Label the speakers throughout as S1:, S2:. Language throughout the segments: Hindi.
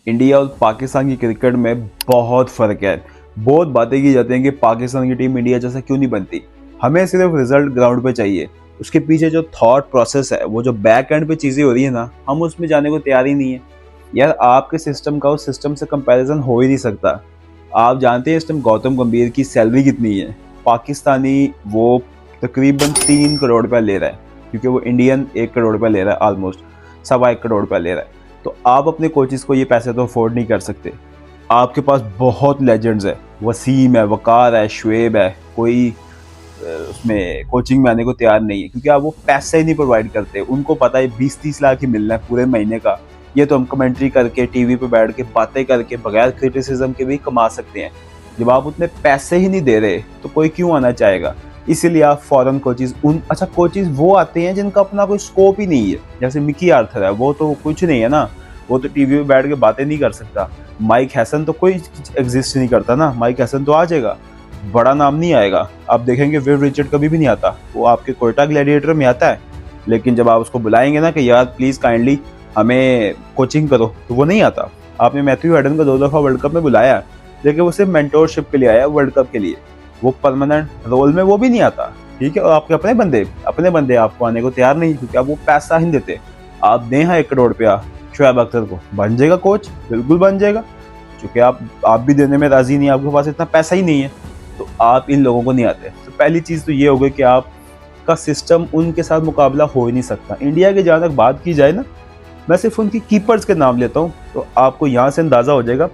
S1: इंडिया और पाकिस्तान की क्रिकेट में बहुत फ़र्क है। बहुत बातें की जाती हैं कि पाकिस्तान की टीम इंडिया जैसा क्यों नहीं बनती। हमें सिर्फ रिजल्ट ग्राउंड पे चाहिए। उसके पीछे जो थॉट प्रोसेस है, वो जो बैक एंड पे चीज़ें हो रही है ना, हम उसमें जाने को तैयार ही नहीं है। यार आपके सिस्टम का उस सिस्टम से कंपैरिजन हो ही नहीं सकता। आप जानते हैं इस टाइम गौतम गंभीर की सैलरी कितनी है? पाकिस्तानी वो तकरीबन 3 करोड़ रुपया ले रहा है, क्योंकि वो इंडियन 1 करोड़ रुपया ले रहा है, ऑलमोस्ट 1.25 करोड़ रुपया ले रहा है। तो आप अपने कोचेस को ये पैसे तो अफोर्ड नहीं कर सकते। आपके पास बहुत लेजेंड्स है, वसीम है, वकार है, शुएब है, कोई उसमें कोचिंग में आने को तैयार नहीं है, क्योंकि आप वो पैसे ही नहीं प्रोवाइड करते। उनको पता है 20-30 लाख ही मिलना है पूरे महीने का। ये तो हम कमेंट्री करके टीवी पे बैठ के बातें करके बगैर क्रिटिसिज्म के भी कमा सकते हैं। जब आप उतने पैसे ही नहीं दे रहे तो कोई क्यों आना चाहेगा? इसीलिए आप फॉरेन कोचेज कोचेज वो आते हैं जिनका अपना कोई स्कोप ही नहीं है। जैसे मिकी आर्थर है, वो तो कुछ नहीं है ना, वो तो टीवी पे बैठ के बातें नहीं कर सकता। माइक हैसन तो कोई एग्जिस्ट नहीं करता ना, माइक हैसन तो आ जाएगा, बड़ा नाम नहीं आएगा। आप देखेंगे विव रिचर्ड कभी भी नहीं आता, वो आपके कोयटा ग्लैडिएटर में आता है, लेकिन जब आप उसको बुलाएंगे ना कि यार प्लीज़ काइंडली हमें कोचिंग करो, तो वो नहीं आता। आपने मैथ्यू हेडन को 2 दफ़ा वर्ल्ड कप में बुलाया, लेकिन वो सिर्फ मेंटोरशिप के लिए आया, वर्ल्ड कप के लिए। वो परमानेंट रोल में वो भी नहीं आता, ठीक है। और आपके अपने बंदे आपको आने को तैयार नहीं, क्योंकि आप वो पैसा ही नहीं देते। आप दें 1 करोड़ रुपया शुएब अख्तर को, बन जाएगा कोच, बिल्कुल बन जाएगा, क्योंकि आप भी देने में राजी नहीं, आपके पास इतना पैसा ही नहीं है। तो आप इन लोगों को नहीं आते। तो पहली चीज़ तो ये हो गई कि आपका सिस्टम उनके साथ मुकाबला हो ही नहीं सकता। इंडिया के जहाँ तक बात की जाए ना, मैं सिर्फ उनकी कीपर्स के नाम लेता हूँ, तो आपको यहाँ से अंदाज़ा हो जाएगा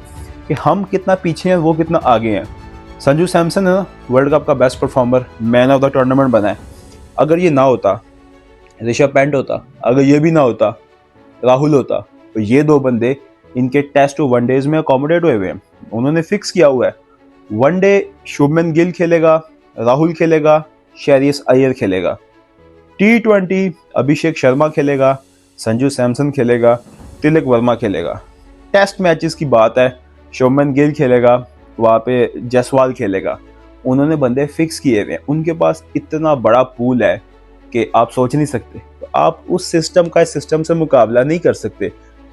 S1: कि हम कितना पीछे हैं, वो कितना आगे हैं। संजू सैमसन है ना, वर्ल्ड कप का best performer, man of the tournament बना है। अगर ये ना होता, ऋषभ पंत होता, अगर ये भी ना होता, राहुल होता, तो ये 2 बंदे इनके टेस्ट और वनडेज में अकोमोडेट हुए हैं। उन्होंने फिक्स किया हुआ है, वनडे शुभमन गिल खेलेगा, राहुल खेलेगा, शेरियस अय्यर खेलेगा, T20 अभिषेक शर्मा खेलेगा, संजू सैमसन खेलेगा, तिलक वर्मा खेलेगा। टेस्ट मैचेस की बात है, शुभमन गिल खेलेगा, वहाँ पे जायसवाल खेलेगा। उन्होंने बंदे फिक्स किए हुए हैं। उनके पास इतना बड़ा पूल है कि आप सोच नहीं सकते। तो आप उस सिस्टम का इस सिस्टम से मुकाबला नहीं कर सकते।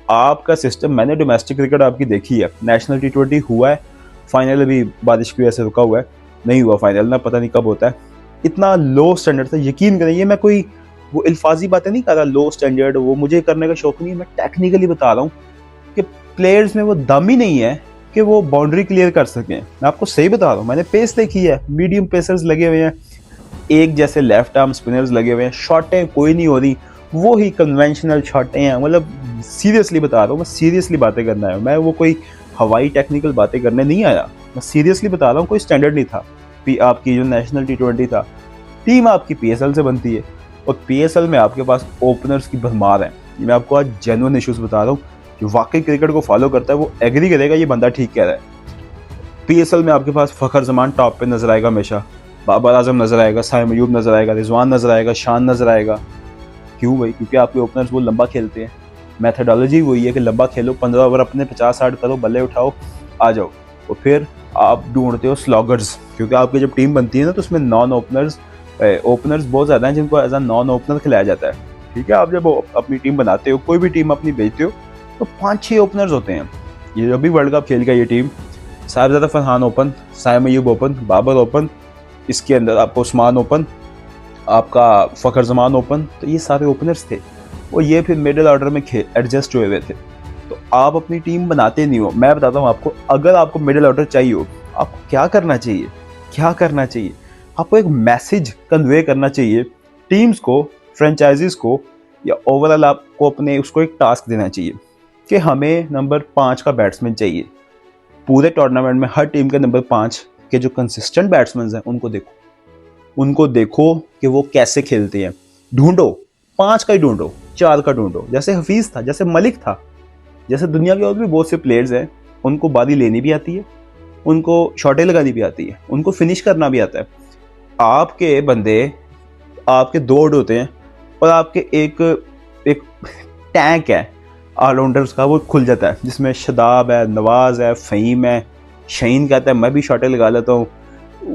S1: आपका सिस्टम, मैंने डोमेस्टिक क्रिकेट आपकी देखी है, नेशनल T20 हुआ है, फाइनल अभी बारिश की वजह से रुका हुआ है, नहीं हुआ फाइनल ना, पता नहीं कब होता है। इतना लो स्टैंडर्ड था, यकीन करें, ये मैं कोई वो अल्फाजी बातें नहीं कर रहा, लो स्टैंडर्ड, वो मुझे करने का शौक नहीं है। मैं टेक्निकली बता रहा हूँ कि प्लेयर्स में वो दम ही नहीं है कि वो बाउंड्री क्लियर कर सकें। मैं आपको सही बता रहा हूँ, मैंने पेस देखी है, मीडियम पेसर्स लगे हुए हैं, एक जैसे लेफ्ट आर्म स्पिनर्स लगे हुए हैं, शॉटें कोई नहीं हो रही, वो ही कन्वेंशनल शॉटें हैं। मतलब सीरियसली बता रहा हूँ, मैं सीरियसली बातें करना है, मैं वो कोई हवाई टेक्निकल बातें करने नहीं आया, मैं सीरियसली बता रहा हूँ। कोई स्टैंडर्ड नहीं था। आपकी जो नेशनल T20 था, टीम आपकी PSL से बनती है, और PSL में आपके पास ओपनर्स की भरमार है। मैं आपको आज जेन्युइन इश्यूज बता रहा हूँ, जो वाकई क्रिकेट को फॉलो करता है वो एग्री करेगा, ये बंदा ठीक कह रहा है। PSL में आपके पास फ़खर जमान टॉप पे नजर आएगा हमेशा, बाबर आजम नजर आएगा, साइम अयूब नजर आएगा, रिजवान नजर आएगा, शान नजर आएगा। क्यों भाई? क्योंकि आपके ओपनर्स वो लंबा खेलते हैं। मैथडोलॉजी वही है कि लंबा खेलो, 15 ओवर अपने 50-60 करो, बल्ले उठाओ, आ जाओ। और फिर आप ढूंढते हो स्लॉगर्स, क्योंकि आपकी जब टीम बनती है ना, तो उसमें नॉन ओपनर्स बहुत ज़्यादा हैं जिनको एज अ नॉन ओपनर खिलाया जाता है, ठीक है। आप जब अपनी टीम बनाते हो, कोई भी टीम अपनी भेजते हो, तो 5-6 ओपनर्स होते हैं। ये जब भी वर्ल्ड कप खेल गया ये team, Sahibzada Farhan open, Saim Ayub open, Babar open, इसके अंदर आपको उस्मान ओपन, आपका फ़खर जमान ओपन, तो ये सारे ओपनर्स थे। और ये फिर मिडिल ऑर्डर में एडजस्ट हुए थे। तो आप अपनी टीम बनाते नहीं हो। मैं बताता हूँ आपको, अगर आपको मिडिल ऑर्डर चाहिए हो, आपको क्या करना चाहिए? आपको एक मैसेज कन्वे करना चाहिए टीम्स को, फ्रेंचाइजीज को, या ओवरऑल आपको अपने उसको एक टास्क देना चाहिए कि हमें नंबर 5 का बैट्समैन चाहिए। पूरे टूर्नामेंट में हर टीम के नंबर 5 के जो कंसिस्टेंट बैट्समैन हैं उनको देखो कि वो कैसे खेलते हैं। ढूंढो, 5 का ही ढूंढो, 4 का ढूंढो। जैसे हफीज़ था, जैसे मलिक था, जैसे दुनिया के और भी बहुत से प्लेयर्स हैं, उनको बारी लेनी भी आती है, उनको शॉटें लगानी भी आती है, उनको फिनिश करना भी आता है। आपके बंदे, आपके 2 होते हैं, और आपके एक टैंक है ऑलराउंडर्स का, वो खुल जाता है, जिसमें शदाब है, नवाज है, फ़हीम है, शहीन कहता है मैं भी शॉटें लगा लेता हूँ।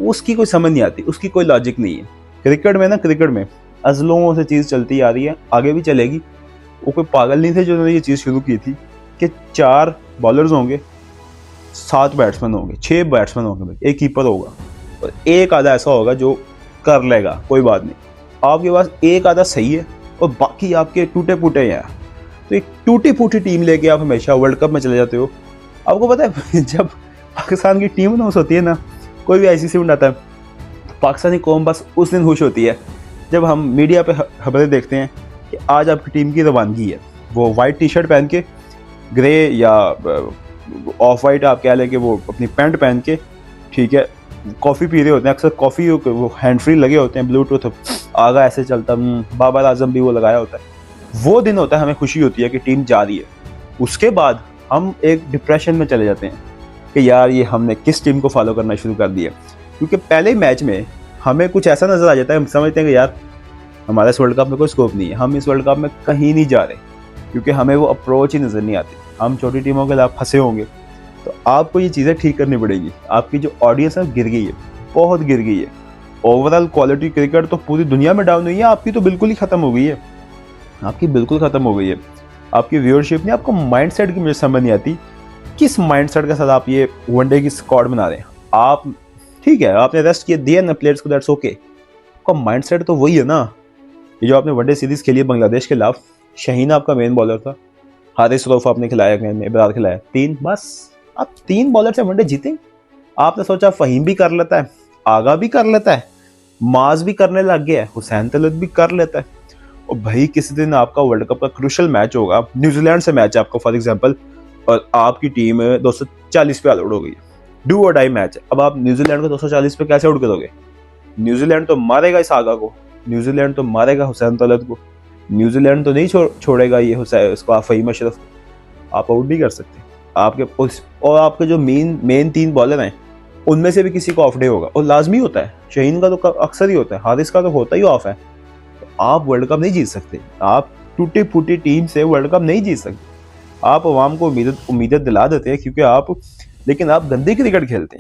S1: उसकी कोई समझ नहीं आती, उसकी कोई लॉजिक नहीं है। क्रिकेट में अज़लों से चीज़ चलती आ रही है, आगे भी चलेगी। वो कोई पागल नहीं थे जिन्होंने ये चीज़ शुरू की थी। कि 4 बॉलर्स होंगे, 7 बैट्समैन होंगे, 6 बैट्समैन होंगे भाई, एक कीपर होगा और एक आधा ऐसा होगा जो कर लेगा, कोई बात नहीं। आपके पास एक आधा सही है और बाकी आपके टूटे फूटे हैं। तो एक टूटी फूटी टीम लेके आप हमेशा वर्ल्ड कप में चले जाते हो। आपको पता है जब पाकिस्तान की टीम अनाउंस होती है ना, कोई भी ICC में आता है, पाकिस्तानी कौम बस उस दिन खुश होती है जब हम मीडिया पे खबरें देखते हैं कि आज आपकी टीम की रवानगी है। वो वाइट टी-शर्ट पहन के, ग्रे या ऑफ वाइट आप कह लें कि वो अपनी पैंट पहन के, ठीक है, कॉफ़ी पी रहे होते हैं। अक्सर कॉफ़ी वो हैंड फ्री लगे होते हैं, ब्लूटूथ आगा ऐसे चलता, बाबर आजम भी वो लगाया होता है। वो दिन होता है, हमें खुशी होती है कि टीम जा रही है। उसके बाद हम एक डिप्रेशन में चले जाते हैं कि यार ये हमने किस टीम को फॉलो करना शुरू कर दिया, क्योंकि पहले मैच में हमें कुछ ऐसा नज़र आ जाता है, हम समझते हैं कि यार हमारा इस वर्ल्ड कप में कोई स्कोप नहीं है, हम इस वर्ल्ड कप में कहीं नहीं जा रहे, क्योंकि हमें वो अप्रोच ही नज़र नहीं आती, हम छोटी टीमों के खिलाफ फंसे होंगे। तो आपको ये चीज़ें ठीक करनी पड़ेगी। आपकी जो ऑडियंस है गिर गई है, बहुत गिर गई है। ओवरऑल क्वालिटी क्रिकेट तो पूरी दुनिया में डाउन हुई है, आपकी तो बिल्कुल ही ख़त्म हो गई है, आपकी बिल्कुल ख़त्म हो गई है। आपकी व्यूअरशिप नहीं, आपको माइंडसेट की मुझे समझ नहीं आती, किस माइंडसेट के साथ आप ये वनडे की स्क्वाड बना रहे हैं। आप ठीक है, आपने रेस्ट किए दिया ना प्लेयर्स को, दैट्स ओके। आपका माइंडसेट तो वही है ना। ये जो आपने वनडे सीरीज़ खेली है बांग्लादेश के खिलाफ, शाहीन आपका मेन बॉलर था, हारिस रऊफ आपने खिलाया, इब्रार खिलाया, 3 बस। आप 3 बॉलर से वनडे जीते। आपने सोचा फ़हीम भी कर लेता है, आगा भी कर लेता है, माज भी करने लग गया है, हुसैन तलत भी कर लेता है। और भाई किसी दिन आपका वर्ल्ड कप का क्रूशल मैच होगा, न्यूजीलैंड से मैच है आपका फॉर एग्जांपल, और आपकी टीम 240 पे आउट हो गई, डू और डाई मैच है। अब आप न्यूजीलैंड को 240 पे कैसे आउट करोगे? न्यूजीलैंड तो मारेगा इस आगा को, न्यूजीलैंड तो मारेगा हुसैन तलत को, न्यूजीलैंड तो नहीं छोड़ेगा ये हुसैन इसको, फ़हीम अशरफ। आप आउट नहीं कर सकते। आपके और आपके जो मेन 3 बॉलर हैं उनमें से भी किसी को ऑफ डे होगा, और लाजमी होता है। शाहीन का तो अक्सर ही होता है, हारिस का तो होता ही ऑफ है। तो आप वर्ल्ड कप नहीं जीत सकते, आप टूटी फूटी टीम से वर्ल्ड कप नहीं जीत सकते। आप अवाम को उम्मीदें दिला देते हैं क्योंकि आप, लेकिन आप गंदे क्रिकेट खेलते हैं।